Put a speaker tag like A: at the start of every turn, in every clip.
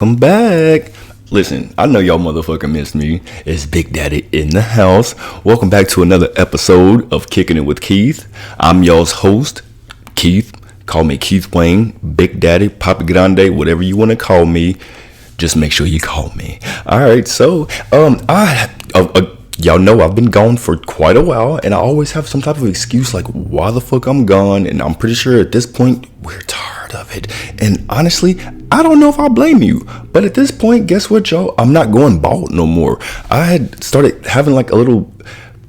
A: I'm back. Listen, I know y'all motherfucking missed me. It's Big Daddy in the house. Welcome back to another episode of Kickin' It with Keith. I'm y'all's host, Keith. Call me Keith Wayne, Big Daddy, Papi Grande, whatever you want to call me. Just make sure you call me. All right, so y'all know I've been gone for quite a while, and I always have some type of excuse like why the fuck I'm gone, and I'm pretty sure at this point we're tired of it. And honestly, I don't know if I'll blame you, but at this point, guess what, y'all? I'm not going bald no more. I had started having like a little,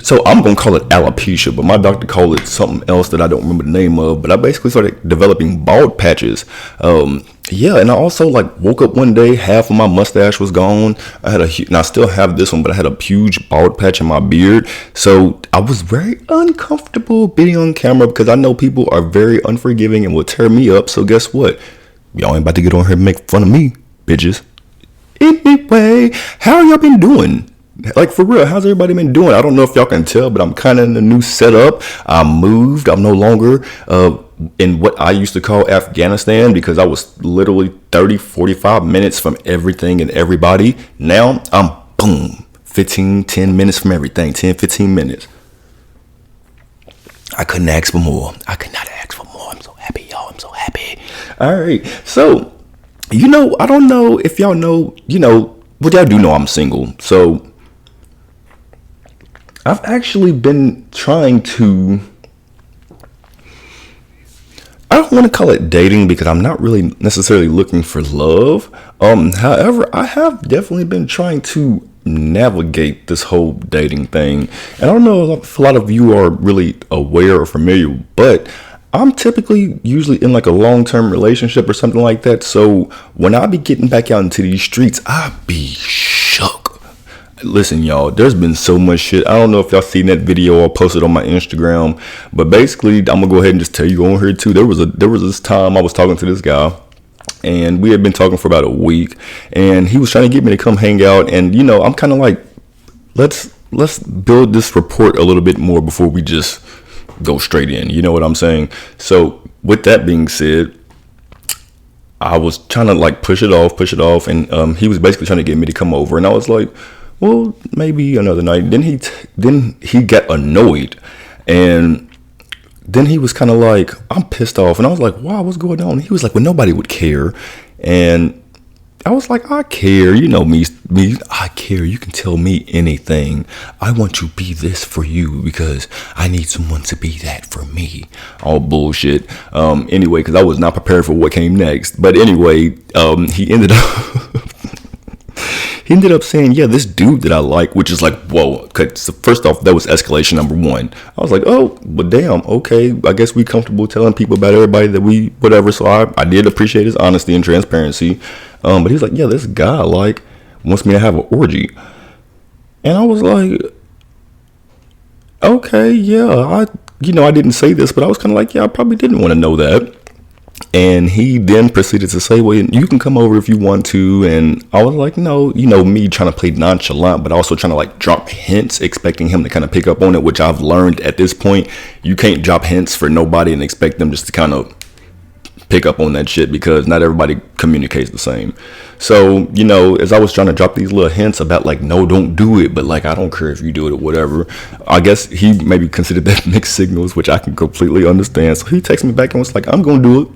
A: so I'm gonna call it alopecia, but my doctor called it something else that I don't remember the name of. But I basically started developing bald patches. Yeah, and I also like woke up one day, half of my mustache was gone. I had and I still have this one, but I had a huge bald patch in my beard. So I was very uncomfortable being on camera because I know people are very unforgiving and will tear me up. So guess what? Y'all ain't about to get on here and make fun of me, bitches. Anyway, how y'all been doing? Like, for real, how's everybody been doing? I don't know if y'all can tell, but I'm kind of in a new setup. I moved. I'm no longer in what I used to call Afghanistan because I was literally 30-45 minutes from everything and everybody. Now I'm boom 10 minutes from everything. 10-15 minutes. I couldn't ask for more. I could not ask for more. I'm so happy, y'all. I'm so happy. All right, so I don't know if y'all know, but y'all do know I'm single. So I've actually been trying to, I don't want to call it dating because I'm not really necessarily looking for love. However, I have definitely been trying to navigate this whole dating thing. And I don't know if a lot of you are really aware or familiar, but I'm typically usually in like a long-term relationship or something like that. So when I be getting back out into these streets, I be shook. Listen, y'all, there's been so much shit. I don't know if y'all seen that video I posted on my Instagram, but basically I'm gonna go ahead and just tell you on here too. There was this time I was talking to this guy, and we had been talking for about a week, and he was trying to get me to come hang out. And I'm kind of like, let's build this rapport a little bit more before we just go straight in. You know what I'm saying? So with that being said, I was trying to like push it off, and he was basically trying to get me to come over, and I was like, well, maybe another night. Then he got annoyed, and then he was kind of like, I'm pissed off, and I was like, wow, what's going on? He was like, well, nobody would care, and I was like, I care. You know me, I care. You can tell me anything. I want to be this for you because I need someone to be that for me. All bullshit. Anyway, because I was not prepared for what came next. But anyway, he ended up saying, yeah, this dude that I like, which is like, whoa. So first off, that was escalation number one. I was like, oh, but damn, okay. I guess we comfortable telling people about everybody that we, whatever. So I did appreciate his honesty and transparency. But he was like, yeah, this guy like wants me to have an orgy. And I was like, okay, yeah, I didn't say this, but I was kind of like, yeah, I probably didn't want to know that. And he then proceeded to say, well, you can come over if you want to. And I was like, no, me trying to play nonchalant, but also trying to like drop hints, expecting him to kind of pick up on it, which I've learned at this point. You can't drop hints for nobody and expect them just to kind of pick up on that shit because not everybody communicates the same. So, as I was trying to drop these little hints about like, no, don't do it, but like, I don't care if you do it or whatever. I guess he maybe considered that mixed signals, which I can completely understand. So he texted me back and was like, I'm going to do it.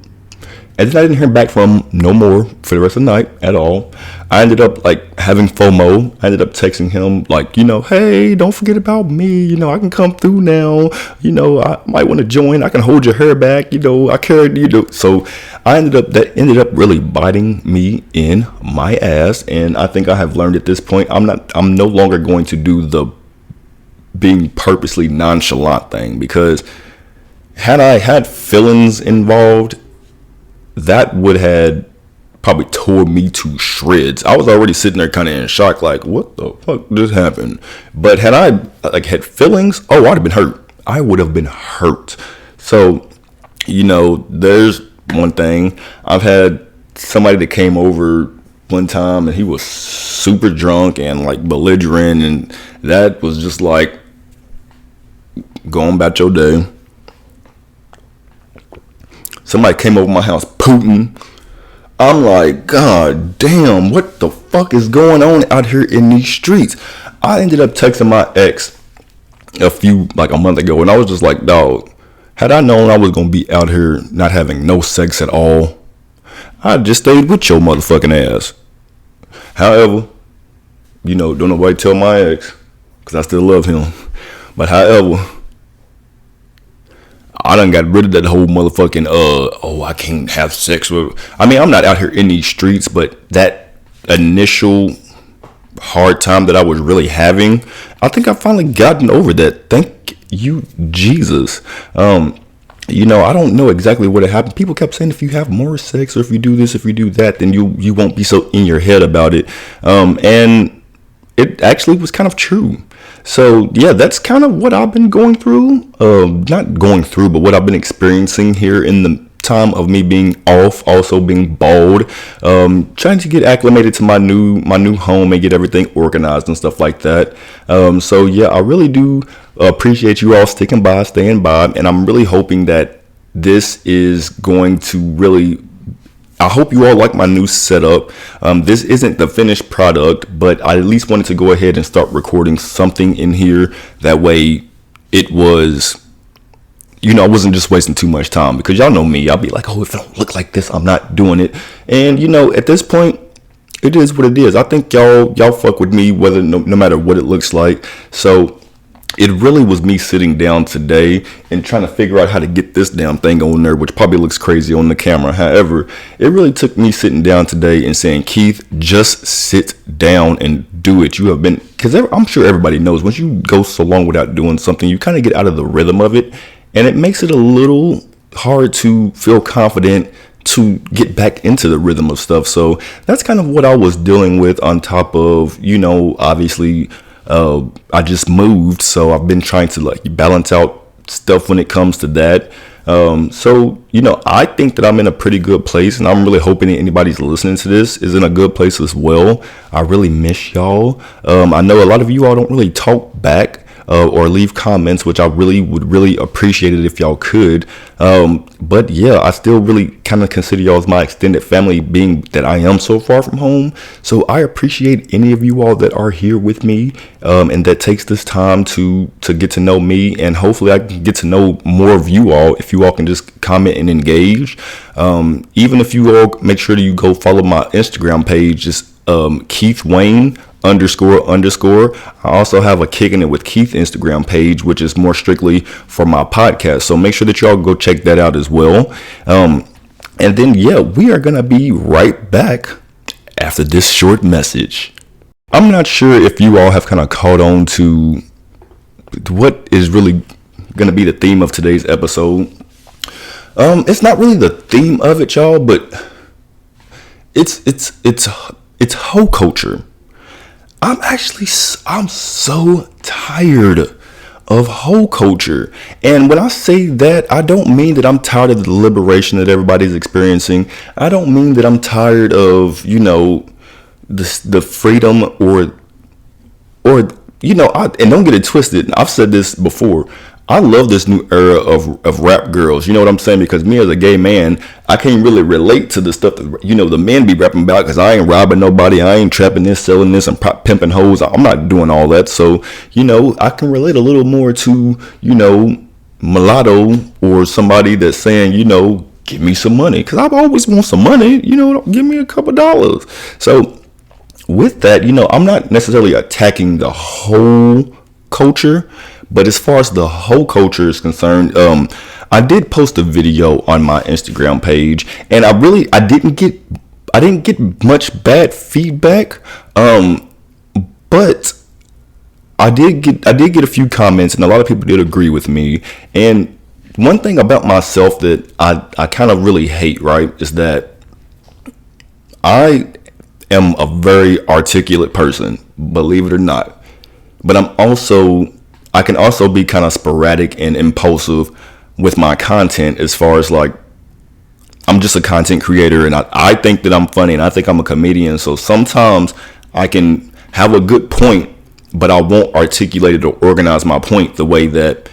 A: And then I didn't hear back from him no more for the rest of the night at all. I ended up like having FOMO. I ended up texting him like, hey, don't forget about me. I can come through now. I might want to join. I can hold your hair back. I care. So that ended up really biting me in my ass. And I think I have learned at this point, I'm no longer going to do the being purposely nonchalant thing, because had I had feelings involved, that would have probably tore me to shreds. I was already sitting there kind of in shock, like, what the fuck just happened? But had I like had feelings, I'd have been hurt. I would have been hurt. So, there's one thing. I've had somebody that came over one time and he was super drunk and like belligerent, and that was just like, go on about your day. Somebody came over my house, Putin. I'm like, God damn, what the fuck is going on out here in these streets? I ended up texting my ex a month ago, and I was just like, dog, had I known I was gonna be out here not having no sex at all, I just stayed with your motherfucking ass. However, don't nobody tell my ex, because I still love him. But however, I done got rid of that whole motherfucking, I can't have sex with. I mean, I'm not out here in these streets, but that initial hard time that I was really having, I think I finally gotten over that. Thank you, Jesus. I don't know exactly what happened. People kept saying if you have more sex or if you do this, if you do that, then you won't be so in your head about it. And it actually was kind of true. So yeah, that's kind of what I've been going through. Not going through, but what I've been experiencing here in the time of me being off, also being bald, trying to get acclimated to my new home and get everything organized and stuff like that. So yeah, I really do appreciate you all staying by, and I'm really hoping that this is going to really, I hope you all like my new setup. This isn't the finished product, but I at least wanted to go ahead and start recording something in here. That way it was, I wasn't just wasting too much time, because y'all know me. I'll be like, if it don't look like this, I'm not doing it. And at this point, it is what it is. I think y'all fuck with me, whether no matter what it looks like. So it really was me sitting down today and trying to figure out how to get this damn thing on there, which probably looks crazy on the camera. However, it really took me sitting down today and saying, Keith, just sit down and do it. You have been, because I'm sure everybody knows, once you go so long without doing something, you kind of get out of the rhythm of it, and it makes it a little hard to feel confident to get back into the rhythm of stuff. So that's kind of what I was dealing with, on top of, obviously, I just moved, so I've been trying to balance out stuff when it comes to that. So I think that I'm in a pretty good place, and I'm really hoping that anybody's listening to this is in a good place as well. I really miss y'all. I know a lot of you all don't really talk back or leave comments, which I would really appreciate it if y'all could. But yeah, I still really kind of consider y'all as my extended family, being that I am so far from home. So I appreciate any of you all that are here with me, and that takes this time to get to know me, and hopefully I can get to know more of you all if you all can just comment and engage. Even if you all make sure that you go follow my Instagram page, just Keith Wayne __. I also have a Kickin' It with Keith Instagram page, which is more strictly for my podcast. So make sure that y'all go check that out as well. And then, yeah, we are going to be right back after this short message. I'm not sure if you all have kind of caught on to what is really going to be the theme of today's episode. It's not really the theme of it, y'all, but it's hoe culture. I'm so tired of hoe culture. And when I say that, I don't mean that I'm tired of the liberation that everybody's experiencing. I don't mean that I'm tired of, the freedom or and don't get it twisted. I've said this before. I love this new era of rap girls. You know what I'm saying? Because me as a gay man, I can't really relate to the stuff that, the men be rapping about, because I ain't robbing nobody. I ain't trapping this, selling this, and pimping hoes. I'm not doing all that. So, I can relate a little more to, mulatto, or somebody that's saying, give me some money. Because I've always want some money. Give me a couple dollars. So with that, I'm not necessarily attacking the whole culture. But as far as the whole culture is concerned, I did post a video on my Instagram page, and I didn't get much bad feedback, but I did get a few comments, and a lot of people did agree with me. And one thing about myself that I kind of really hate, right, is that I am a very articulate person, believe it or not, but I can also be kind of sporadic and impulsive with my content, as far as I'm just a content creator, and I think that I'm funny, and I think I'm a comedian. So sometimes I can have a good point, but I won't articulate it or organize my point the way that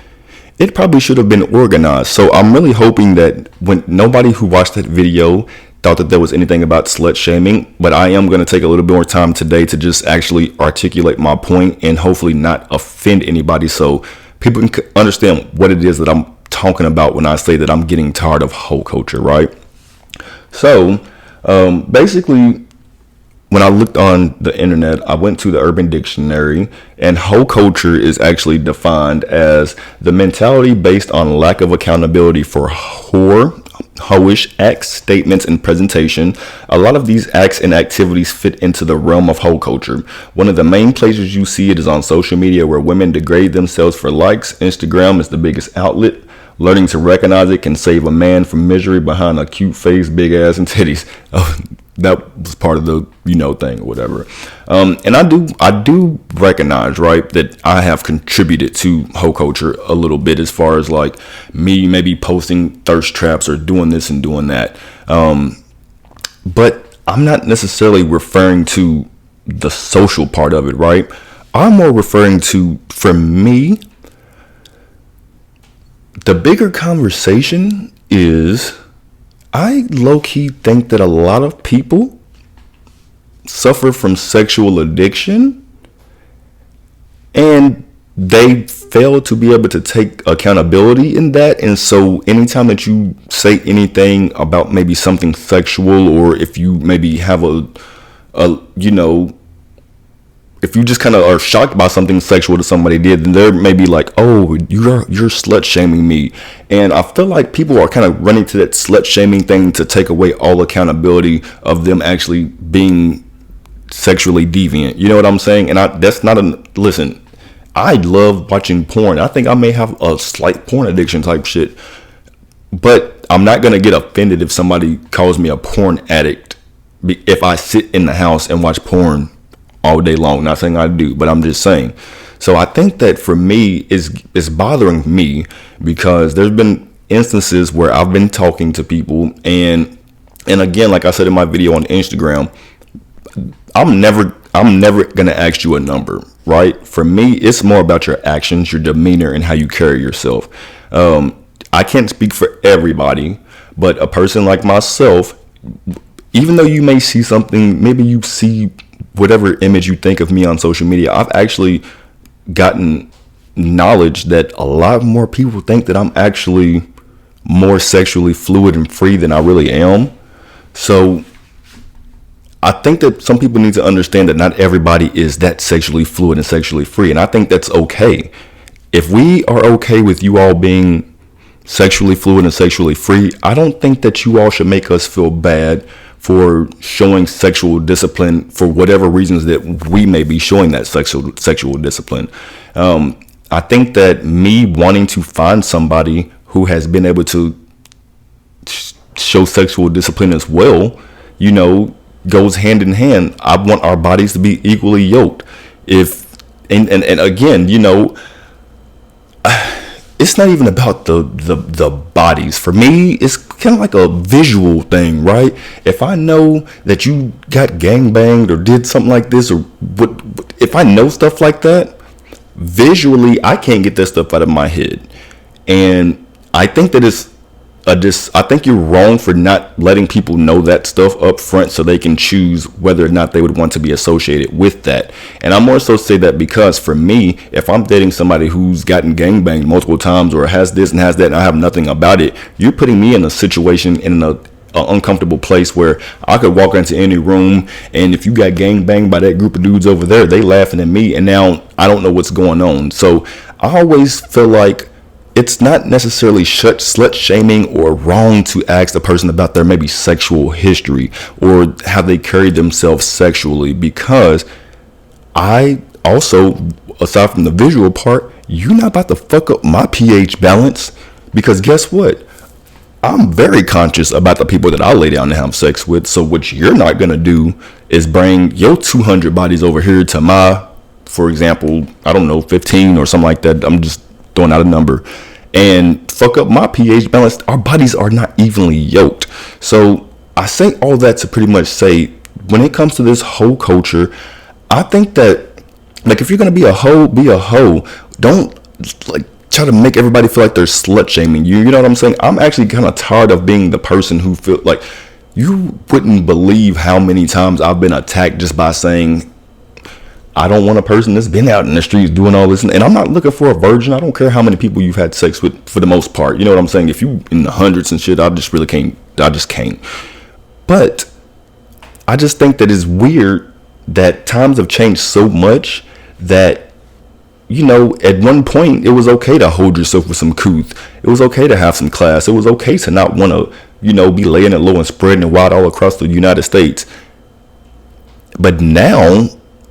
A: it probably should have been organized. So I'm really hoping that when nobody who watched that video thought that there was anything about slut shaming, but I am going to take a little bit more time today to just actually articulate my point and hopefully not offend anybody, so people can understand what it is that I'm talking about when I say that I'm getting tired of hoe culture, right? So basically, when I looked on the internet, I went to the Urban Dictionary, and hoe culture is actually defined as the mentality based on lack of accountability for hoish acts, statements, and presentation. A lot of these acts and activities fit into the realm of hoe culture. One of the main places you see it is on social media, where women degrade themselves for likes. Instagram is the biggest outlet. Learning to recognize it can save a man from misery behind a cute face, big ass, and titties. That was part of the thing or whatever. And I do recognize, right, that I have contributed to hoe culture a little bit, as far as like me maybe posting thirst traps or doing this and doing that. But I'm not necessarily referring to the social part of it, right? I'm more referring to, for me, the bigger conversation is, I low-key think that a lot of people suffer from sexual addiction, and they fail to be able to take accountability in that. And so anytime that you say anything about maybe something sexual, or if you maybe have if you just kind of are shocked by something sexual that somebody did, then they're maybe like, oh, you're slut shaming me. And I feel like people are kind of running to that slut shaming thing to take away all accountability of them actually being sexually deviant. You know what I'm saying? And listen, I love watching porn. I think I may have a slight porn addiction type shit, but I'm not going to get offended if somebody calls me a porn addict if I sit in the house and watch porn all day long. Not saying I do, but I'm just saying. So I think that for me, it's bothering me, because there's been instances where I've been talking to people, and again, like I said in my video on Instagram, I'm never gonna ask you a number, right? For me, it's more about your actions, your demeanor, and how you carry yourself. I can't speak for everybody, but a person like myself, even though you may see something, maybe you see whatever image you think of me on social media, I've actually gotten knowledge that a lot more people think that I'm actually more sexually fluid and free than I really am. So I think that some people need to understand that not everybody is that sexually fluid and sexually free. And I think that's okay. If we are okay with you all being sexually fluid and sexually free, I don't think that you all should make us feel bad for showing sexual discipline for whatever reasons that we may be showing that sexual discipline. I think that me wanting to find somebody who has been able to show sexual discipline as well, goes hand in hand. I want our bodies to be equally yoked. And again, it's not even about the bodies. For me, it's kind of like a visual thing, right? If I know that you got gangbanged or did something like this, or if I know stuff like that, visually, I can't get that stuff out of my head. And I think that I think you're wrong for not letting people know that stuff up front, so they can choose whether or not they would want to be associated with that. And I more so say that because for me, if I'm dating somebody who's gotten gangbanged multiple times or has this and has that, and I have nothing about it, you're putting me in a situation, in an uncomfortable place, where I could walk into any room, and if you got gangbanged by that group of dudes over there, they laughing at me, and now I don't know what's going on. So I always feel like it's not necessarily slut shaming or wrong to ask the person about their maybe sexual history or how they carry themselves sexually, because I also, aside from the visual part, you're not about to fuck up my pH balance, because guess what? I'm very conscious about the people that I lay down and have sex with. So what you're not going to do is bring your 200 bodies over here to my, for example, I don't know, 15 or something like that. I'm just throwing out a number, and fuck up my pH balance. Our bodies are not evenly yoked. So I say all that to pretty much say, when it comes to this hoe culture, I think that, like, if you're gonna be a hoe, be a hoe. Don't like try to make everybody feel like they're slut shaming you. You know what I'm saying? I'm actually kind of tired of being the person who feel like, You wouldn't believe how many times I've been attacked just by saying, I don't want a person that's been out in the streets doing all this. And I'm not looking for a virgin. I don't care how many people you've had sex with, for the most part. You know what I'm saying? If you in the hundreds and shit, I just can't. But I just think that it's weird that times have changed so much that, you know, at one point it was okay to hold yourself with some couth. It was okay to have some class. It was okay to not want to, you know, be laying it low and spreading it wide all across the United States. But now,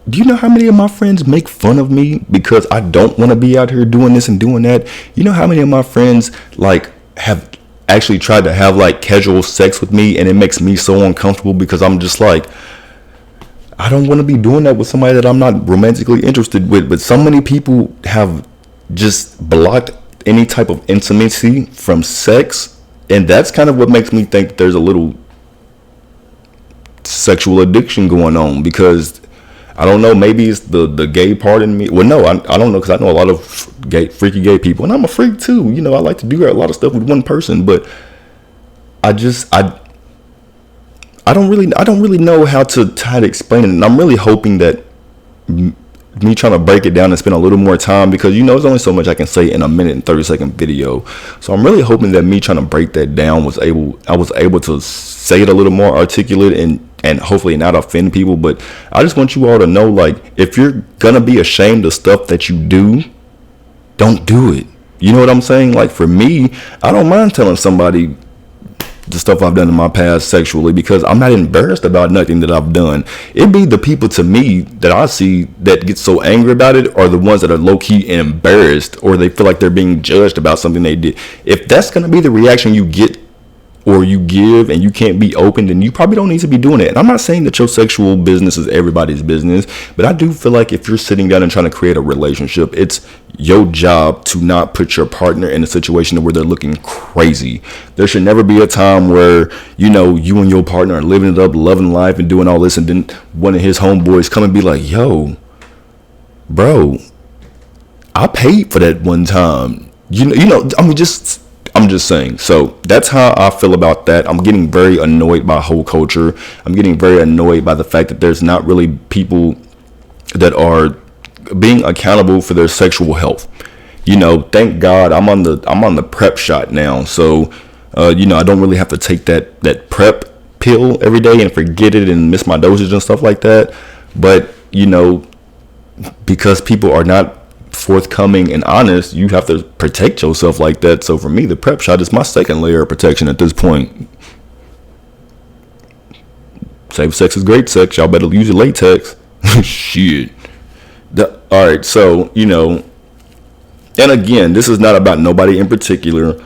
A: do you know how many of my friends make fun of me because I don't want to be out here doing this and doing that? You know how many of my friends like have actually tried to have like casual sex with me, and it makes me so uncomfortable because I'm just like, I don't want to be doing that with somebody that I'm not romantically interested with. But so many people have just blocked any type of intimacy from sex, and that's kind of what makes me think there's a little sexual addiction going on, because I don't know, maybe it's the gay part in me. Well, no, I don't know, because I know a lot of freaky gay people, and I'm a freak too. You know, I like to do a lot of stuff with one person, but I don't really know how to explain it. And I'm really hoping that me trying to break it down and spend a little more time, because, you know, there's only so much I can say in a minute and 30-second video. So I'm really hoping that me trying to break that down I was able to say it a little more articulate and hopefully not offend people. But I just want you all to know, like, if you're gonna be ashamed of stuff that you do, don't do it. You know what I'm saying? Like, for me, I don't mind telling somebody the stuff I've done in my past sexually, because I'm not embarrassed about nothing that I've done. It'd be the people to me that I see that get so angry about it are the ones that are low-key embarrassed, or they feel like they're being judged about something they did. If that's going to be the reaction you get or you give, and you can't be open, then you probably don't need to be doing it. And I'm not saying that your sexual business is everybody's business, but I do feel like if you're sitting down and trying to create a relationship, it's your job to not put your partner in a situation where they're looking crazy. There should never be a time where, you know, you and your partner are living it up, loving life and doing all this, and then one of his homeboys come and be like, yo, bro, I paid for that one time. I'm just saying. So that's how I feel about that. I'm getting very annoyed by Hoe Culture. I'm getting very annoyed by the fact that there's not really people that are being accountable for their sexual health. You know, thank God I'm on the prep shot now. So, you know, I don't really have to take that prep pill every day and forget it and miss my dosage and stuff like that. But, you know, because people are not forthcoming and honest, you have to protect yourself like that. So for me, the prep shot is my second layer of protection at this point. Safe sex is great sex. Y'all better use your latex. Shit. All right, so, you know, and again, this is not about nobody in particular.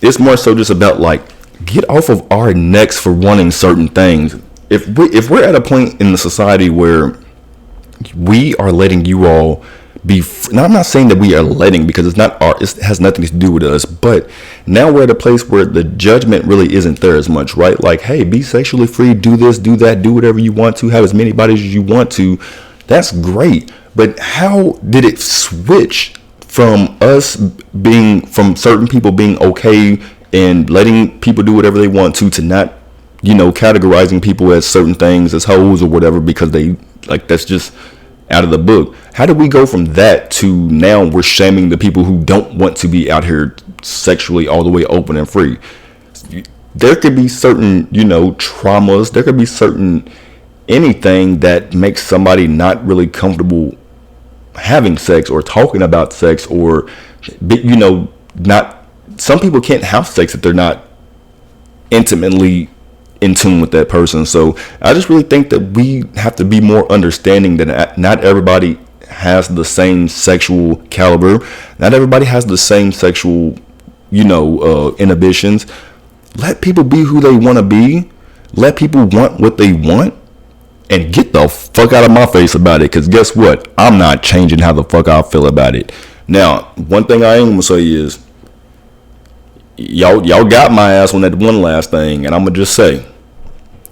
A: It's more so just about, like, get off of our necks for wanting certain things. If we're at a point in the society where we are letting you all be, now I'm not saying that we are letting, because it has nothing to do with us, but now we're at a place where the judgment really isn't there as much, right? Like, hey, be sexually free, do this, do that, do whatever you want to, have as many bodies as you want to. That's great. But how did it switch from from certain people being okay and letting people do whatever they want to not, you know, categorizing people as certain things, as hoes or whatever, because they, like, that's just out of the book. How did we go from that to now we're shaming the people who don't want to be out here sexually all the way open and free? There could be certain, you know, traumas. There could be certain anything that makes somebody not really comfortable having sex or talking about sex, or, you know, not, some people can't have sex if they're not intimately in tune with that person. So I just really think that we have to be more understanding that not everybody has the same sexual caliber. Not everybody has the same sexual, you know, inhibitions. Let people be who they want to be. Let people want what they want, and get the fuck out of my face about it. Because guess what? I'm not changing how the fuck I feel about it. Now, one thing I am gonna say is, y'all got my ass on that one last thing, and I'm gonna just say,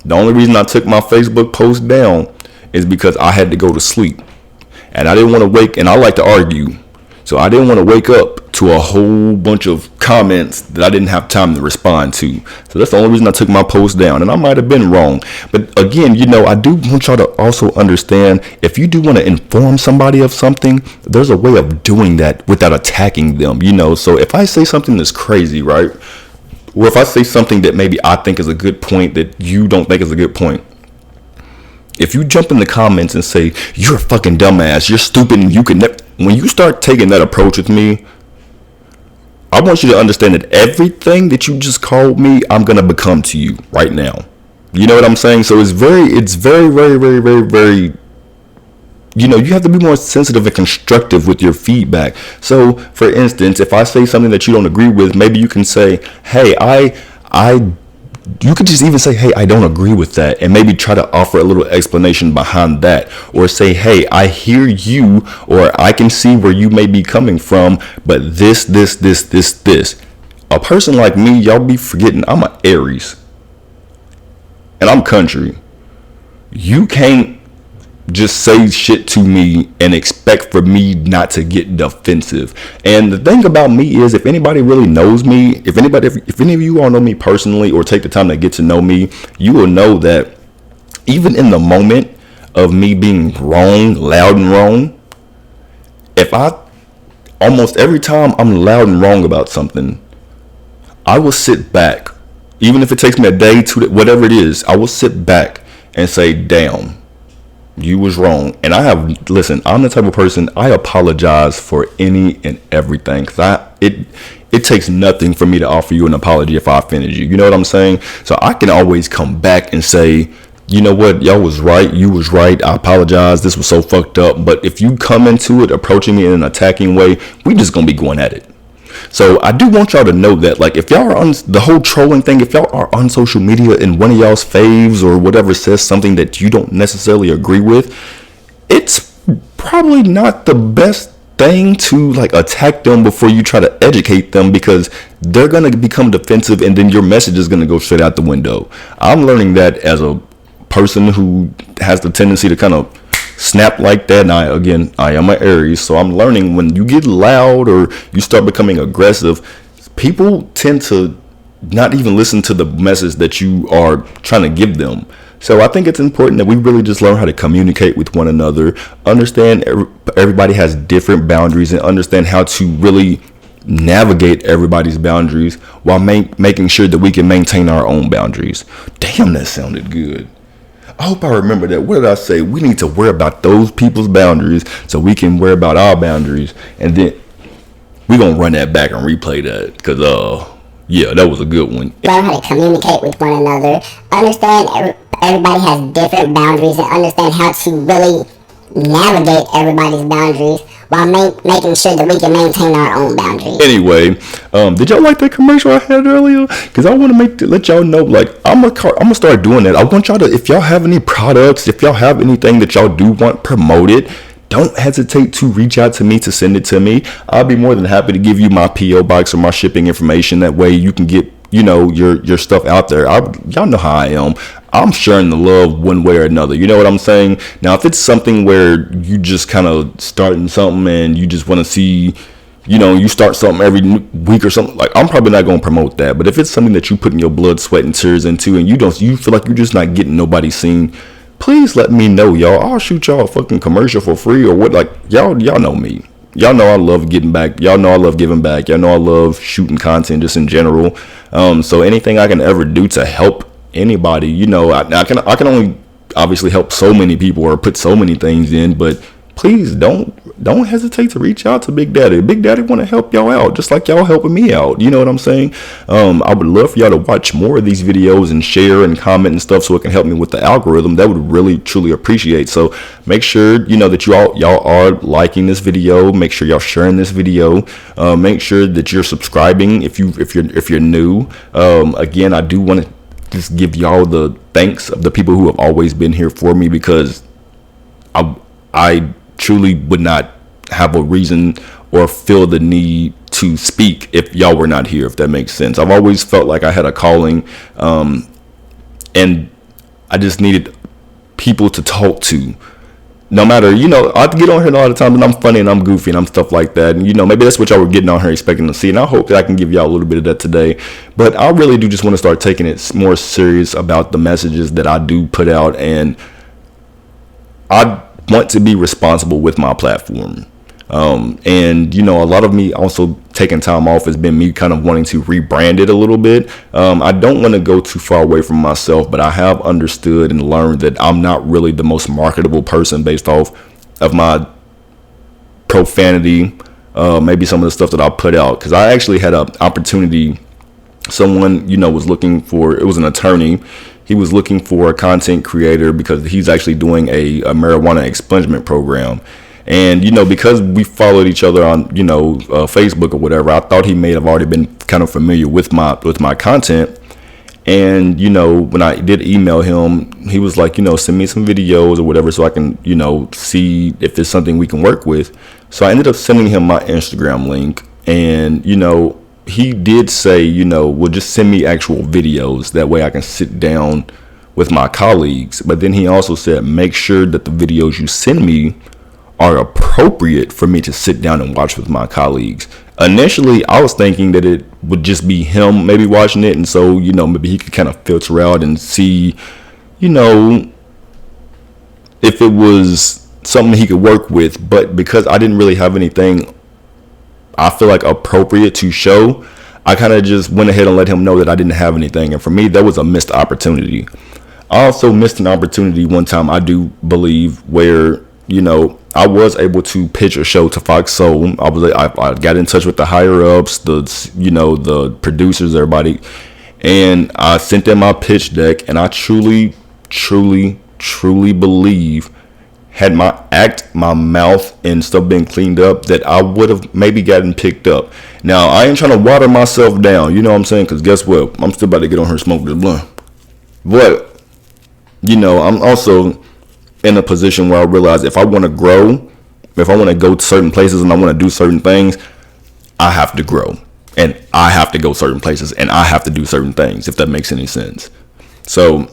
A: the only reason I took my Facebook post down is because I had to go to sleep, and I didn't want to wake, and I like to argue, so I didn't want to wake up to a whole bunch of comments that I didn't have time to respond to. So that's the only reason I took my post down, and I might have been wrong. But again, I do want y'all to also understand, if you do want to inform somebody of something, there's a way of doing that without attacking them, So if I say something that's crazy, right? Or if I say something that maybe I think is a good point that you don't think is a good point, if you jump in the comments and say, you're a fucking dumbass, you're stupid, and you can never, when you start taking that approach with me, I want you to understand that everything that you just called me, I'm going to become to you right now. You know what I'm saying? So it's very, very, very, very, very, you have to be more sensitive and constructive with your feedback. So, for instance, if I say something that you don't agree with, maybe you can say, hey, you could just even say, hey, I don't agree with that, and maybe try to offer a little explanation behind that, or say, hey, I hear you, or I can see where you may be coming from, but this. A person like me, y'all be forgetting, I'm an Aries, and I'm country. You can't just say shit to me and expect for me not to get defensive. And the thing about me is, if anybody really knows me, if any of you all know me personally or take the time to get to know me, you will know that even in the moment of me being wrong, loud and wrong, almost every time I'm loud and wrong about something, I will sit back, even if it takes me a day, to whatever it is, I will sit back and say, damn, you was wrong. And I'm the type of person, I apologize for any and everything, because it takes nothing for me to offer you an apology if I offended you. You know what I'm saying? So I can always come back and say, you know what, y'all was right, you was right, I apologize, this was so fucked up. But if you come into it approaching me in an attacking way, we just gonna be going at it. So I do want y'all to know that, like, if y'all are on the whole trolling thing, if y'all are on social media and one of y'all's faves or whatever says something that you don't necessarily agree with, it's probably not the best thing to like attack them before you try to educate them, because they're going to become defensive and then your message is going to go straight out the window. I'm learning that as a person who has the tendency to kind of snap like that, and I am an Aries, so I'm learning when you get loud or you start becoming aggressive, people tend to not even listen to the message that you are trying to give them. So I think it's important that we really just learn how to communicate with one another, understand everybody has different boundaries, and understand how to really navigate everybody's boundaries while making sure that we can maintain our own boundaries. Damn, that sounded good. I hope I remember that. What did I say? We need to worry about those people's boundaries so we can worry about our boundaries. And then we're going to run that back and replay that, because, yeah, that was a good one.
B: Learn how to communicate with one another. Understand everybody has different boundaries, and understand how to really navigate everybody's boundaries while making sure that we can maintain our own boundaries.
A: Anyway, did y'all like that commercial I had earlier? Because I want to let y'all know, like, I'm gonna start doing that. I want y'all to, if y'all have any products, if y'all have anything that y'all do want promoted, don't hesitate to reach out to me to send it to me. I'll be more than happy to give you my P.O. box or my shipping information. That way you can get, your stuff out there. Y'all know how I am. I'm sharing the love one way or another. You know what I'm saying? Now, if it's something where you just kind of starting something and you just want to see, you start something every week or something, like, I'm probably not going to promote that. But if it's something that you put in your blood, sweat, and tears into, and you feel like you're just not getting nobody seen, please let me know, y'all. I'll shoot y'all a fucking commercial for free or what. Like, y'all know me. Y'all know I love getting back. Y'all know I love giving back. Y'all know I love shooting content just in general. So anything I can ever do to help anybody, I can only obviously help so many people or put so many things in, but please don't hesitate to reach out to Big Daddy. Big Daddy want to help y'all out just like y'all helping me out. You know what I'm saying? I would love for y'all to watch more of these videos and share and comment and stuff so it can help me with the algorithm. That would really truly appreciate. So make sure that y'all are liking this video. Make sure y'all sharing this video. Make sure that you're subscribing if you're new. Again, I do want to just give y'all the thanks of the people who have always been here for me, because I truly would not have a reason or feel the need to speak if y'all were not here, if that makes sense. I've always felt like I had a calling, and I just needed people to talk to. no matter, I get on here all the time and I'm funny and I'm goofy and I'm stuff like that. And, maybe that's what y'all were getting on here expecting to see. And I hope that I can give y'all a little bit of that today. But I really do just want to start taking it more serious about the messages that I do put out. And I want to be responsible with my platform. And a lot of me also taking time off has been me kind of wanting to rebrand it a little bit. I don't want to go too far away from myself, but I have understood and learned that I'm not really the most marketable person based off of my profanity, maybe some of the stuff that I put out. Because I actually had an opportunity. Someone, was looking for, it was an attorney. He was looking for a content creator because he's actually doing a marijuana expungement program. And, because we followed each other on, Facebook or whatever, I thought he may have already been kind of familiar with my content. And, when I did email him, he was like, send me some videos or whatever so I can, see if there's something we can work with. So I ended up sending him my Instagram link. And, he did say, well, just send me actual videos. That way I can sit down with my colleagues. But then he also said, make sure that the videos you send me are appropriate for me to sit down and watch with my colleagues. Initially, I was thinking that it would just be him maybe watching it. And so, maybe he could kind of filter out and see, if it was something he could work with. But because I didn't really have anything I feel like appropriate to show, I kind of just went ahead and let him know that I didn't have anything. And for me, that was a missed opportunity. I also missed an opportunity one time, I do believe, where, I was able to pitch a show to Fox Soul. I got in touch with the higher ups, the producers, everybody, and I sent them my pitch deck. And I truly, truly, truly believe, had my mouth and stuff been cleaned up, that I would have maybe gotten picked up. Now, I ain't trying to water myself down, you know what I'm saying? Because guess what? I'm still about to get on here and smoke this blunt. But, I'm also in a position where I realize if I want to grow, if I want to go to certain places and I want to do certain things, I have to grow. And I have to go certain places and I have to do certain things, if that makes any sense. So,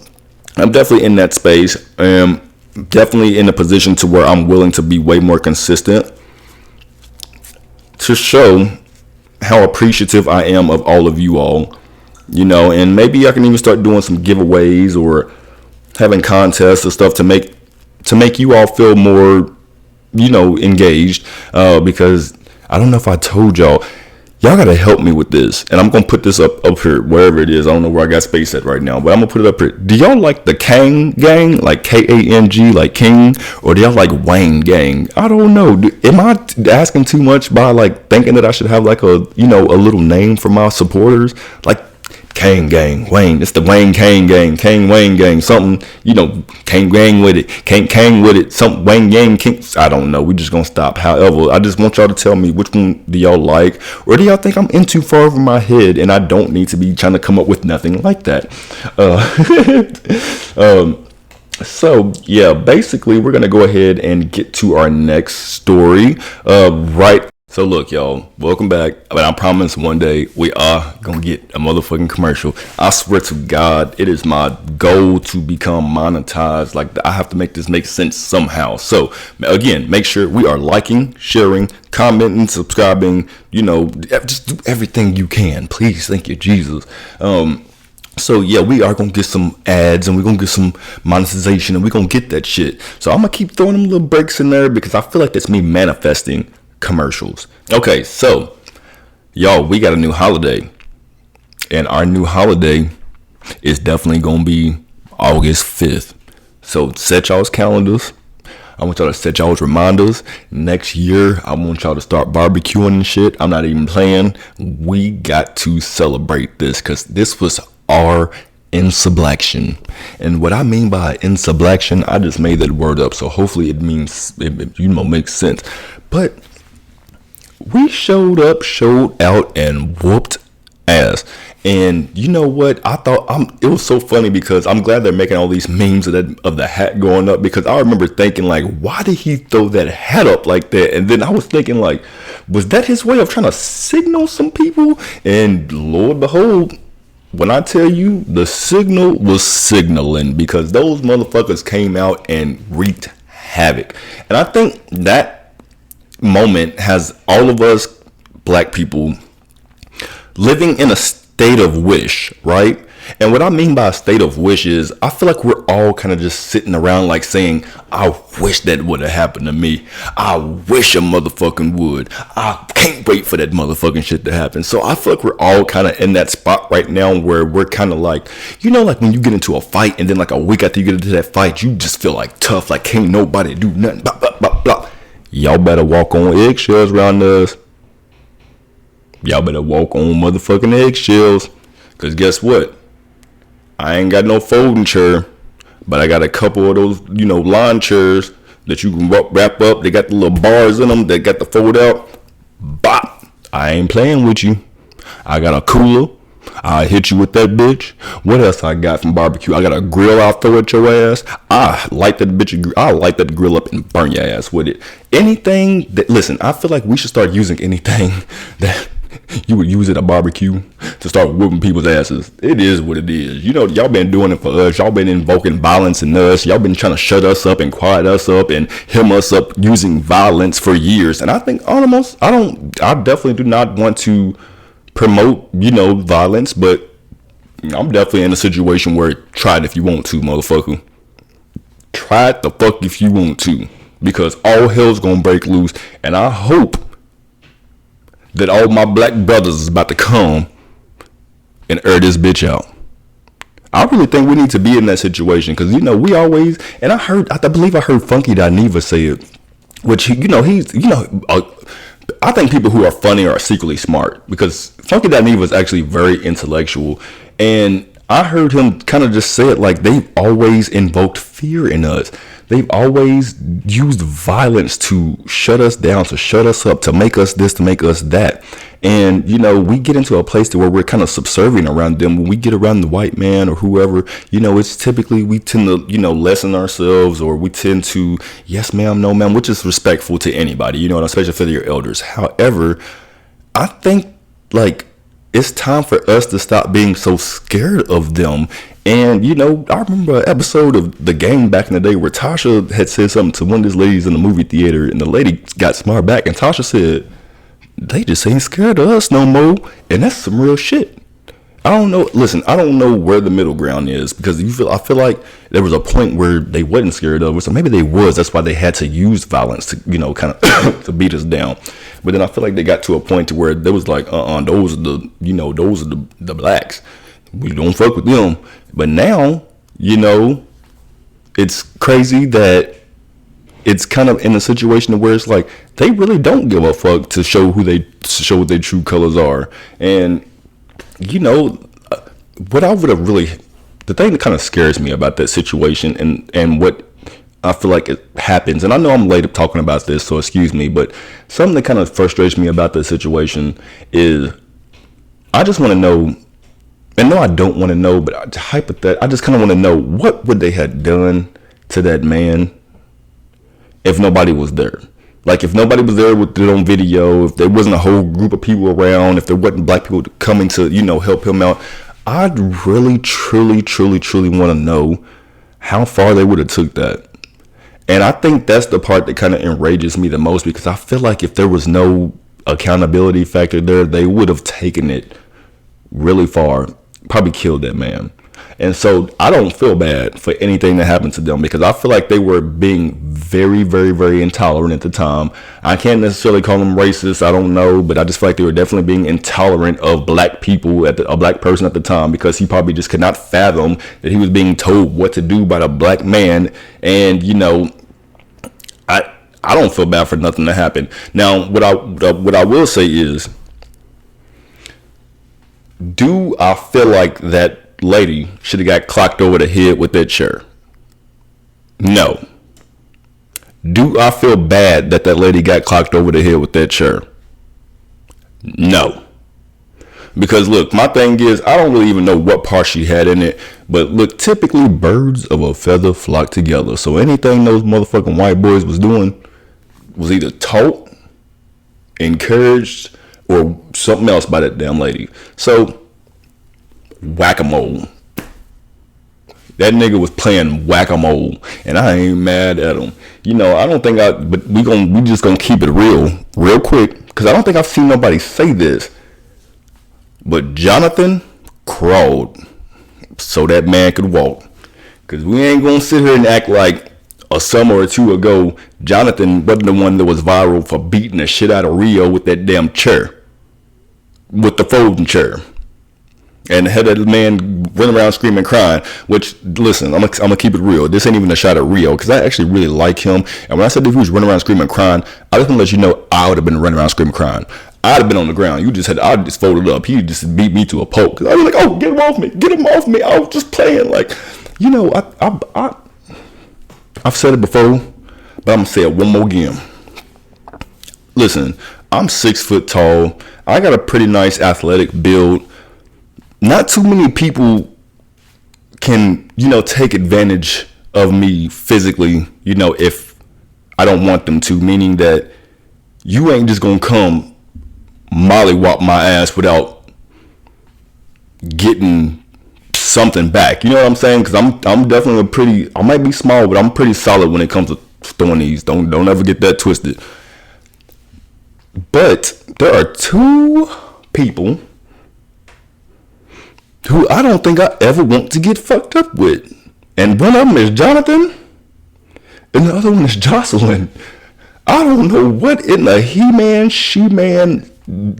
A: I'm definitely in that space. Definitely in a position to where I'm willing to be way more consistent to show how appreciative I am of all of you all, and maybe I can even start doing some giveaways or having contests or stuff to make you all feel more, engaged, because I don't know if I told y'all gotta help me with this, and I'm gonna put this up here wherever it is. I don't know where I got space at right now, but I'm gonna put it up here. Do y'all like the Kang gang, like Kang, like King, or do y'all like Wayne gang? I don't know. Am I asking too much by like thinking that I should have like a a little name for my supporters, like Kang gang, Wayne? It's the Wayne Kang gang, Kang Wayne gang, something, Kang gang with it, Kang with it, some Wayne gang, King. I don't know. We just gonna stop. However, I just want y'all to tell me which one do y'all like, or do y'all think I'm in too far over my head and I don't need to be trying to come up with nothing like that? So yeah, basically we're gonna go ahead and get to our next story. Right. So look, y'all, welcome back. But I promise one day we are gonna get a motherfucking commercial. I swear to God, it is my goal to become monetized. Like, I have to make this make sense somehow. So again, make sure we are liking, sharing, commenting, subscribing, just do everything you can. Please, thank you, Jesus. So yeah, we are gonna get some ads and we're gonna get some monetization and we're gonna get that shit. So I'm gonna keep throwing them little breaks in there because I feel like that's me manifesting commercials. Okay, so y'all, we got a new holiday, and our new holiday is definitely gonna be August 5th. So set y'all's calendars. I want y'all to set y'all's reminders. Next year, I want y'all to start barbecuing and shit. I'm not even playing. We got to celebrate this because this was our insublaction. And what I mean by insublaction, I just made that word up, so hopefully it means it makes sense. But we showed out and whooped ass. And you know what? I thought it was so funny because I'm glad they're making all these memes of the hat going up, because I remember thinking like, why did he throw that hat up like that? And then I was thinking like, was that his way of trying to signal some people? And Lord behold, when I tell you, the signal was signaling, because those motherfuckers came out and wreaked havoc. And I think that moment has all of us black people living in a state of wish, right? And what I mean by a state of wish is I feel like we're all kind of just sitting around like saying, I wish that would have happened to me. I wish a motherfucking would. I can't wait for that motherfucking shit to happen. So I feel like we're all kind of in that spot right now where we're kind of like, like when you get into a fight and then like a week after you get into that fight, you just feel like tough, like can't nobody do nothing, blah, blah, blah, blah. Y'all better walk on eggshells around us. Y'all better walk on motherfucking eggshells. Because guess what? I ain't got no folding chair, but I got a couple of those, lawn chairs that you can wrap up. They got the little bars in them that got the fold out. Bop. I ain't playing with you. I got a cooler. I hit you with that bitch. What else I got from barbecue? I got a grill I'll throw at your ass. I light that bitch. I light that grill up and burn your ass with it. Anything that, listen, I feel like we should start using anything that you would use at a barbecue to start whooping people's asses. It is what it is. Y'all been doing it for us. Y'all been invoking violence in us. Y'all been trying to shut us up and quiet us up and hem us up using violence for years. And I think I definitely do not want to promote, violence, but I'm definitely in a situation where try it if you want to, motherfucker. Try it the fuck if you want to, because all hell's gonna break loose. And I hope that all my black brothers is about to come and air this bitch out. I really think we need to be in that situation because, we always, and I believe I heard Funky Dineva say it, which, I think people who are funny are secretly smart because Funky Dineva is actually very intellectual. And I heard him kind of just say it like they've always invoked fear in us. They've always used violence to shut us down, to shut us up, to make us this, to make us that. And, we get into a place to where we're kind of subservient around them. When we get around the white man or whoever, it's typically we tend to, lessen ourselves, or we tend to, yes, ma'am, no, ma'am, which is respectful to anybody, especially for your elders. However, I think it's time for us to stop being so scared of them. And, I remember an episode of The Game back in the day where Tasha had said something to one of these ladies in the movie theater, and the lady got smart back, and Tasha said, they just ain't scared of us no more. And that's some real shit. I don't know. Listen, I don't know where the middle ground is, because I feel like there was a point where they wasn't scared of us, or maybe they was. That's why they had to use violence to, kind of to beat us down. But then I feel like they got to a point to where there was like, those are the blacks. We don't fuck with them. But now, it's crazy that it's kind of in a situation where it's like they really don't give a fuck to show what their true colors are. And what I would have really, the thing that kind of scares me about that situation and what I feel like it happens, and I know I'm late up talking about this, so excuse me, but something that kind of frustrates me about this situation is I just want to know, and no, I don't want to know, but I just kind of want to know, what would they have done to that man if nobody was there? Like, if nobody was there with it on video, if there wasn't a whole group of people around, if there wasn't black people coming to, help him out, I'd really, truly, truly, truly want to know how far they would have took that. And I think that's the part that kind of enrages me the most, because I feel like if there was no accountability factor there, they would have taken it really far, probably killed that man. And so I don't feel bad for anything that happened to them, because I feel like they were being very, very, very intolerant at the time. I can't necessarily call them racist. I don't know, but I just feel like they were definitely being intolerant of black people, a black person at the time, because he probably just could not fathom that he was being told what to do by a black man. And, I don't feel bad for nothing that happened. Now, what I will say is, do I feel like that lady should have got clocked over the head with that chair? No. Do I feel bad that lady got clocked over the head with that chair? No. Because look, my thing is, I don't really even know what part she had in it, but look, typically birds of a feather flock together. So anything those motherfucking white boys was doing was either taught, encouraged, or something else by that damn lady. So whack-a-mole. That nigga was playing whack-a-mole, and I ain't mad at him. You know, I don't think but we just gonna keep it real quick, because I don't think I've seen nobody say this. But Jonathan crawled so that man could walk. Because we ain't gonna sit here and act like a summer or two ago, Jonathan wasn't the one that was viral for beating the shit out of Rio with that damn chair. With the folding chair. And had that man running around screaming, crying. Which, listen, I'm gonna keep it real. This ain't even a shot at Rio, because I actually really like him. And when I said that he was running around screaming, crying, I just want to let you know I would have been running around screaming, crying. I'd have been on the ground. I'd just folded up. He just beat me to a pulp. Cause I'd be like, oh, get him off me. Get him off me. I was just playing. Like, you know, I've said it before, but I'm gonna say it one more again. Listen, I'm 6 foot tall. I got a pretty nice athletic build. Not too many people can, you know, take advantage of me physically, you know, if I don't want them to, meaning that you ain't just gonna come mollywop my ass without getting something back. You know what I'm saying? Because I'm definitely I might be small, but I'm pretty solid when it comes to throwing these. Don't ever get that twisted. But there are two people who I don't think I ever want to get fucked up with. And one of them is Jonathan, and the other one is Jocelyn. I don't know what in the he-man, she-man.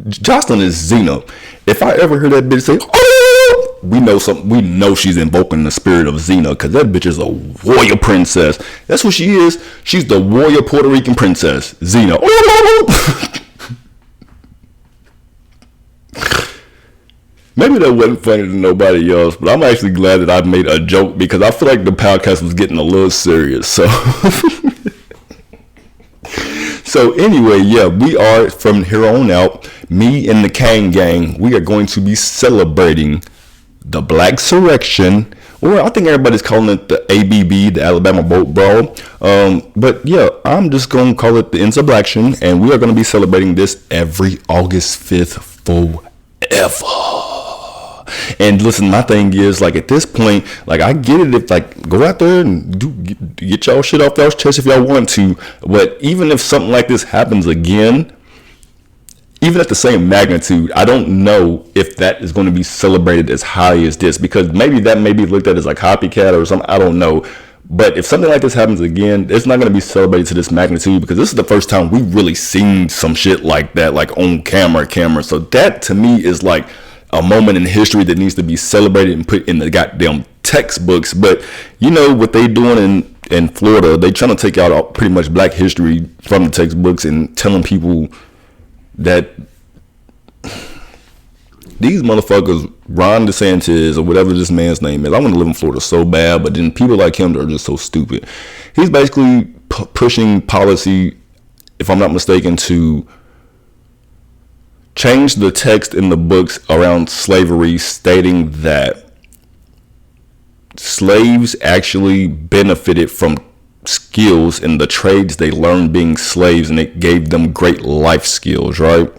A: Jocelyn is Xena. If I ever hear that bitch say, oh, we know she's invoking the spirit of Xena, because that bitch is a warrior princess. That's what she is. She's the warrior Puerto Rican princess, Xena. Oh! Maybe that wasn't funny to nobody else, but I'm actually glad that I made a joke, because I feel like the podcast was getting a little serious. So anyway, yeah, we are from here on out, me and the Kang gang, we are going to be celebrating the Black Surrection, or I think everybody's calling it the ABB, the Alabama Boat Brawl. But yeah, I'm just going to call it the Insublaction, and we are going to be celebrating this every August 5th forever. And listen, my thing is, like, at this point, like, I get it if, like, go out there and get y'all shit off y'all's chest if y'all want to. But even if something like this happens again, even at the same magnitude, I don't know if that is going to be celebrated as high as this, because maybe that may be looked at as like copycat or something. I don't know. But if something like this happens again, it's not going to be celebrated to this magnitude, because this is the first time we've really seen some shit like that, like on camera. So that to me is like a moment in history that needs to be celebrated and put in the goddamn textbooks. But you know what they doing in Florida, they trying to take out all, pretty much black history from the textbooks and telling people that these motherfuckers, Ron DeSantis or whatever this man's name is, I want to live in Florida so bad, but then people like him are just so stupid. He's basically pushing policy, if I'm not mistaken, to change the text in the books around slavery, stating that slaves actually benefited from skills in the trades they learned being slaves, and it gave them great life skills, right?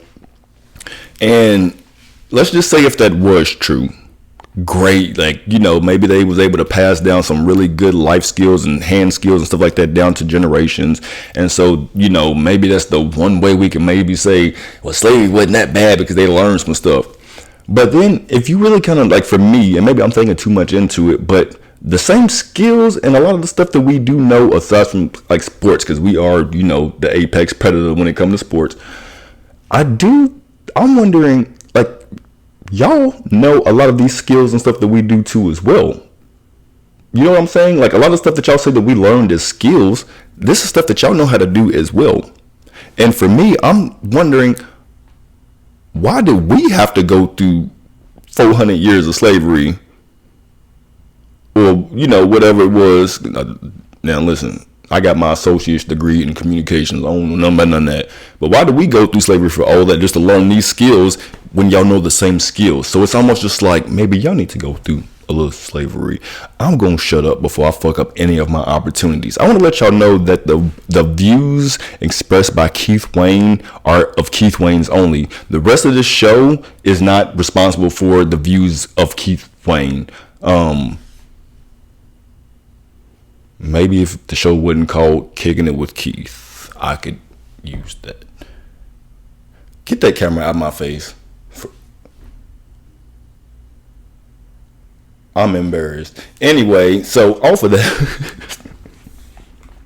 A: And let's just say if that was true, great, like, you know, maybe they was able to pass down some really good life skills and hand skills and stuff like that down to generations. And so, you know, maybe that's the one way we can maybe say, well, slavery wasn't that bad because they learned some stuff. But then if you really kind of, like, for me, and maybe I'm thinking too much into it, but the same skills and a lot of the stuff that we do know aside from like sports, because we are, you know, the apex predator when it comes to sports, I'm wondering, like, y'all know a lot of these skills and stuff that we do too as well. You know what I'm saying? Like, a lot of stuff that y'all say that we learned as skills, this is stuff that y'all know how to do as well. And for me, I'm wondering, why did we have to go through 400 years of slavery? Or, you know, whatever it was. Now, listen, I got my associate's degree in communications. I don't know nothing about none of that. But why do we go through slavery for all that just to learn these skills when y'all know the same skills? So it's almost just like, maybe y'all need to go through a little slavery. I'm going to shut up before I fuck up any of my opportunities. I want to let y'all know that the views expressed by Keith Wayne are of Keith Wayne's only. The rest of this show is not responsible for the views of Keith Wayne. Maybe if the show wasn't called Kickin' It with Keith, I could use that. Get that camera out of my face. I'm embarrassed. Anyway, so off of that.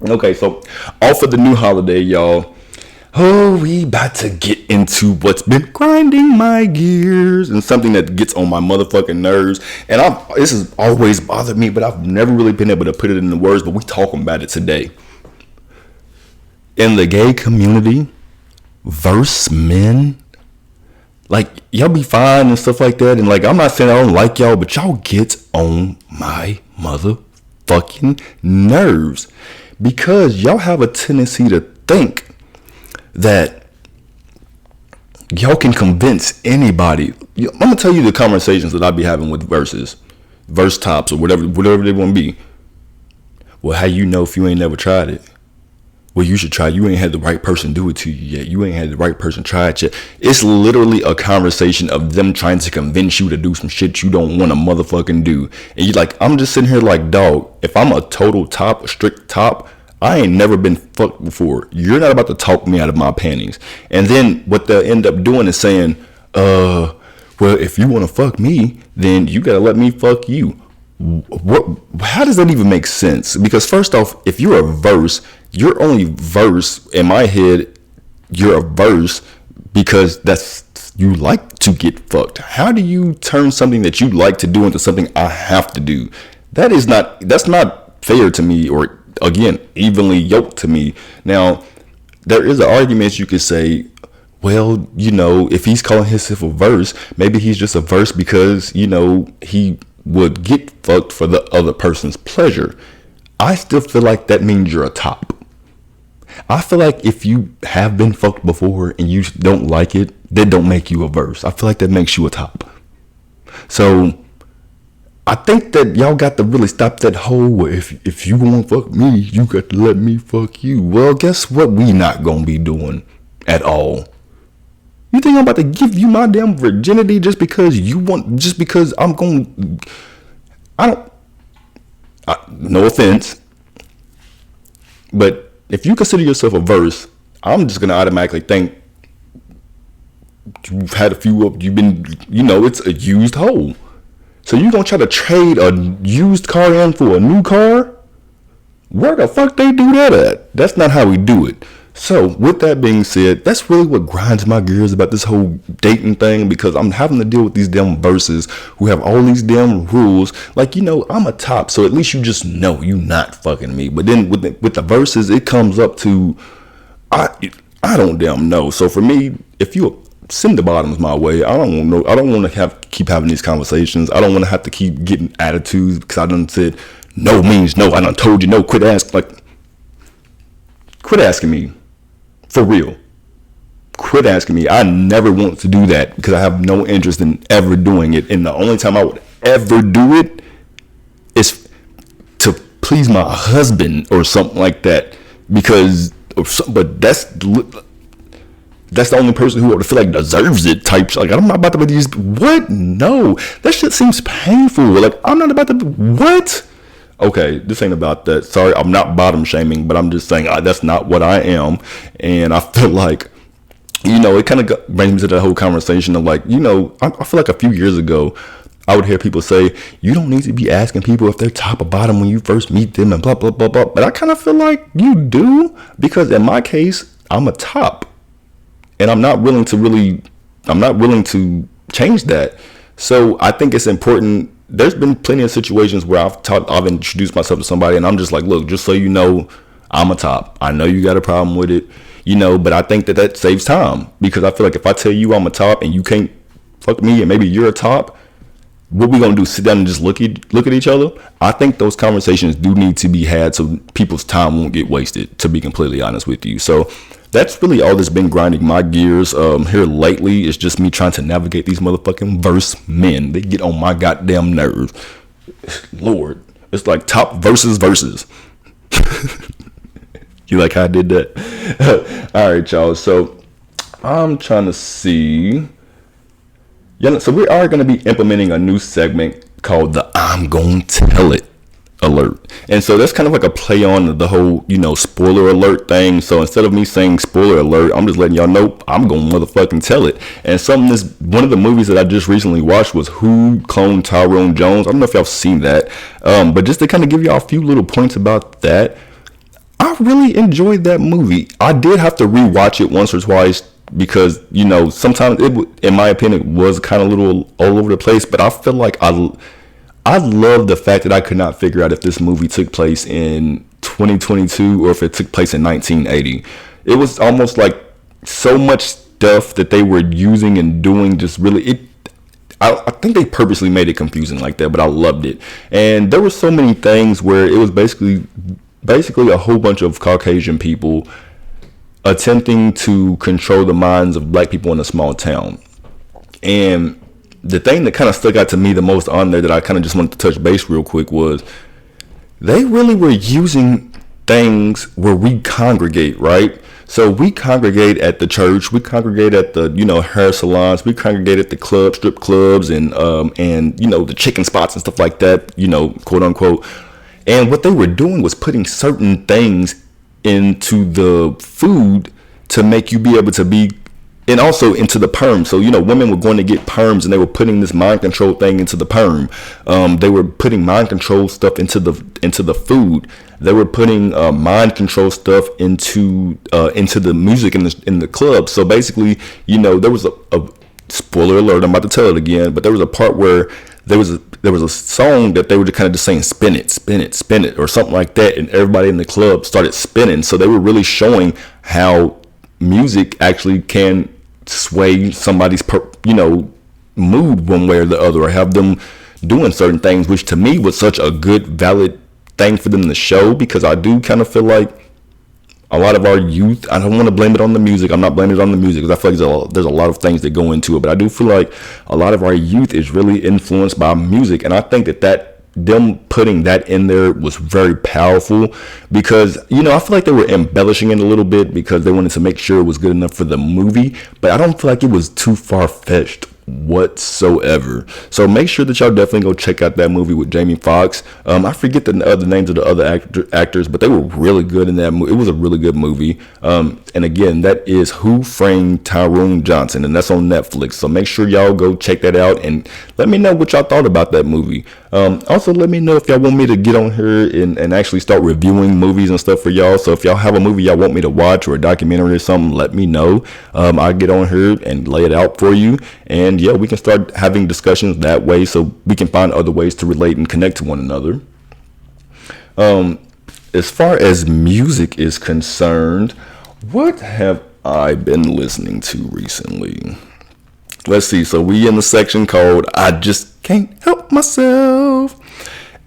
A: Okay, so off of the new holiday, y'all. Oh, we about to get into what's been grinding my gears and something that gets on my motherfucking nerves. And this has always bothered me, but I've never really been able to put it into words, but we talking about it today. In the gay community, verse men, like, y'all be fine and stuff like that. And like, I'm not saying I don't like y'all, but y'all get on my motherfucking nerves because y'all have a tendency to think that y'all can convince anybody. I'm gonna tell you the conversations that I be having with verse tops or whatever they want to be. Well, how you know if you ain't never tried it? Well, you should try. You ain't had the right person do it to you yet. You ain't had the right person try it yet. It's literally a conversation of them trying to convince you to do some shit you don't want to motherfucking do. And you're like, I'm just sitting here like, dog, if I'm a total top, a strict top, I ain't never been fucked before. You're not about to talk me out of my panties. And then what they'll end up doing is saying, well, if you want to fuck me, then you got to let me fuck you. What? How does that even make sense? Because first off, if you're a verse, you're only verse in my head. You're a verse because you like to get fucked. How do you turn something that you like to do into something I have to do? That's not fair to me, or again, evenly yoked to me. Now, there is an argument you could say, well, if he's calling himself a verse, maybe he's just a verse because, he would get fucked for the other person's pleasure. I still feel like that means you're a top. I feel like if you have been fucked before and you don't like it, that don't make you a verse. I feel like that makes you a top. So I think that y'all got to really stop that whole, if you want to fuck me, you got to let me fuck you. Well, guess what? We not going to be doing at all. You think I'm about to give you my damn virginity just because I'm going, no offense, but if you consider yourself a verse, I'm just going to automatically think you've had a few of, you've been, it's a used hoe. So you gonna try to trade a used car in for a new car? Where the fuck they do that at? That's not how we do it. So with that being said, that's really what grinds my gears about this whole dating thing, because I'm having to deal with these damn verses who have all these damn rules. Like, I'm a top, so at least you just know you not fucking me. But then with the verses, it comes up to I don't damn know. So for me, if you send the bottoms my way, I don't know. I don't want to keep having these conversations. I don't want to have to keep getting attitudes because I done said no means no. I done told you no. Quit asking me. For real. Quit asking me. I never want to do that because I have no interest in ever doing it. And the only time I would ever do it is to please my husband or something like that. But that's the only person who I feel like deserves it type. Like, I'm not about to be these. What? No. That shit seems painful. Like, I'm not about to. What? Okay, this ain't about that. Sorry, I'm not bottom shaming, but I'm just saying that's not what I am. And I feel like, it kind of brings me to the whole conversation of like, I feel like a few years ago, I would hear people say, you don't need to be asking people if they're top or bottom when you first meet them and blah, blah, blah, blah. But I kind of feel like you do, because in my case, I'm a top. And I'm not willing to change that. So I think it's important. There's been plenty of situations where I've introduced myself to somebody and I'm just like, look, just so you know, I'm a top. I know you got a problem with it, but I think that saves time, because I feel like if I tell you I'm a top and you can't fuck me and maybe you're a top, what we gonna do? Sit down and just look at each other? I think those conversations do need to be had so people's time won't get wasted, to be completely honest with you. So that's really all that's been grinding my gears here lately. It's just me trying to navigate these motherfucking verse men. They get on my goddamn nerves. Lord, it's like top versus verses. You like how I did that? All right, y'all. So I'm trying to see. Yeah, so we are going to be implementing a new segment called the I'm Gonna Tell It alert. And so that's kind of like a play on the whole, spoiler alert thing. So instead of me saying spoiler alert, I'm just letting y'all know I'm going to motherfucking tell it. And one of the movies that I just recently watched was Who Cloned Tyrone Jones. I don't know if y'all seen that. But just to kind of give y'all a few little points about that, I really enjoyed that movie. I did have to rewatch it once or twice because, sometimes in my opinion, it was kind of a little all over the place, but I feel like I love the fact that I could not figure out if this movie took place in 2022 or if it took place in 1980. It was almost like so much stuff that they were using and doing just really, I think they purposely made it confusing like that, but I loved it. And there were so many things where it was basically a whole bunch of Caucasian people attempting to control the minds of black people in a small town. And the thing that kind of stuck out to me the most on there that I kind of just wanted to touch base real quick was they really were using things where we congregate, right? So we congregate at the church, we congregate at the, hair salons, we congregate at the clubs, strip clubs, and the chicken spots and stuff like that, quote unquote. And what they were doing was putting certain things into the food to make you be able to be, and also into the perm. So, women were going to get perms and they were putting this mind control thing into the perm. They were putting mind control stuff into the food. They were putting mind control stuff into the music in the club. So basically, there was a spoiler alert, I'm about to tell it again, but there was a part where there was a song that they were kind of just saying spin it, spin it, spin it, or something like that, and everybody in the club started spinning. So they were really showing how music actually can sway somebody's mood one way or the other, or have them doing certain things, which to me was such a good valid thing for them to show, because I do kind of feel like a lot of our youth, I don't want to blame it on the music, I'm not blaming it on the music because I feel like there's a lot of things that go into it, but I do feel like a lot of our youth is really influenced by music, and I think that them putting that in there was very powerful, because I feel like they were embellishing it a little bit because they wanted to make sure it was good enough for the movie, but I don't feel like it was too far-fetched whatsoever. So make sure that y'all definitely go check out that movie with Jamie Foxx. I forget the other names of the other actors, but they were really good in that movie. It was a really good movie. And again, that is Who Framed Tyrone Johnson, and that's on Netflix. So make sure y'all go check that out and let me know what y'all thought about that movie. Also, let me know if y'all want me to get on here and actually start reviewing movies and stuff for y'all. So if y'all have a movie y'all want me to watch, or a documentary or something, let me know. I'll get on here and lay it out for you. And yeah, we can start having discussions that way, so we can find other ways to relate and connect to one another. As far as music is concerned, what have I been listening to recently? Let's see. So we in the section called I Just Can't Help Myself.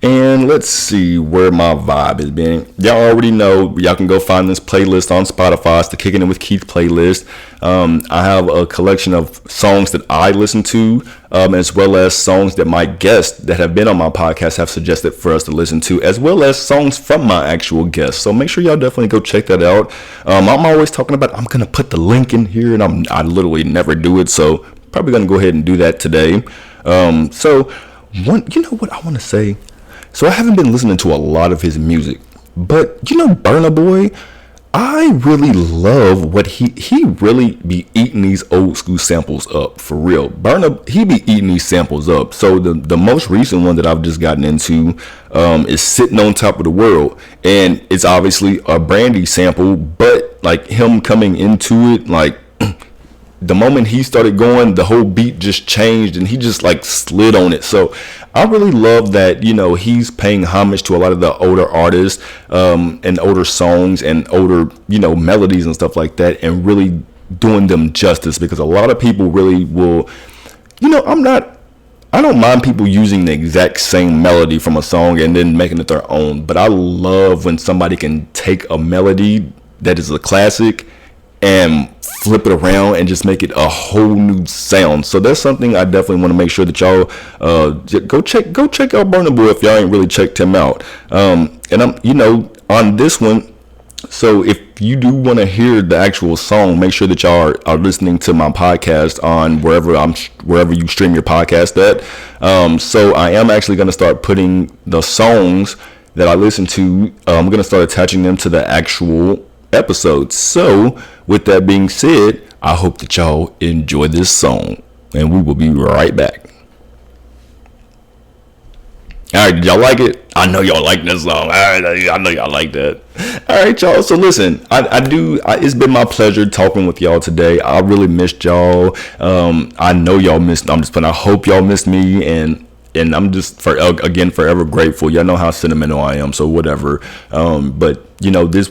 A: And let's see where my vibe has been. Y'all already know, y'all can go find this playlist on Spotify. It's the Kickin' With Keith playlist. I have a collection of songs that I listen to, as well as songs that my guests that have been on my podcast have suggested for us to listen to, as well as songs from my actual guests. So make sure y'all definitely go check that out. I'm always talking about, I'm going to put the link in here, and I literally never do it. So probably going to go ahead and do that today. You know what I want to say? So I haven't been listening to a lot of his music, but Burna Boy, I really love what he really be eating these old school samples up, for real. He be eating these samples up. So the most recent one that I've just gotten into is Sitting on Top of the World, and it's obviously a Brandy sample, but like him coming into it, like the moment he started going, the whole beat just changed and he just like slid on it. So I really love that, he's paying homage to a lot of the older artists, and older songs and older, melodies and stuff like that, and really doing them justice, because a lot of people really will, I don't mind people using the exact same melody from a song and then making it their own, but I love when somebody can take a melody that is a classic and flip it around and just make it a whole new sound. So that's something I definitely want to make sure that y'all go check out Burna Boy if y'all ain't really checked him out. And I'm on this one, so if you do want to hear the actual song, make sure that y'all are listening to my podcast on wherever you stream your podcast at. So I am actually going to start putting the songs that I listen to, I'm going to start attaching them to the actual episodes. So with that being said, I hope that y'all enjoy this song, and we will be right back. All right, did y'all like it? I know y'all like this song. I know y'all like that. All right, y'all. So listen, it's been my pleasure talking with y'all today. I really missed y'all. I know y'all missed. I hope y'all missed me, and I'm just forever grateful. Y'all know how sentimental I am, so whatever. But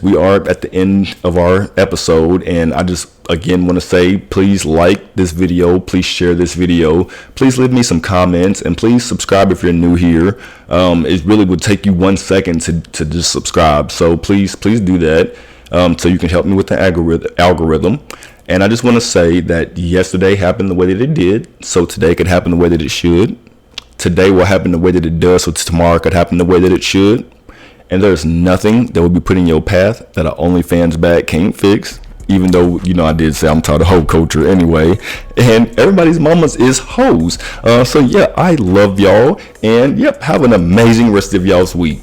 A: we are at the end of our episode, and I just again want to say, please like this video, please share this video, please leave me some comments, and please subscribe if you're new here. It really would take you 1 second to just subscribe, so please do that, so you can help me with the algorithm. And I just want to say that yesterday happened the way that it did, so today could happen the way that it should. Today will happen the way that it does, so tomorrow could happen the way that it should. And there's nothing that will be put in your path that an OnlyFans bag can't fix. Even though, I did say I'm tired of hoe culture anyway. And everybody's mamas is hoes. So yeah, I love y'all. And yep, have an amazing rest of y'all's week.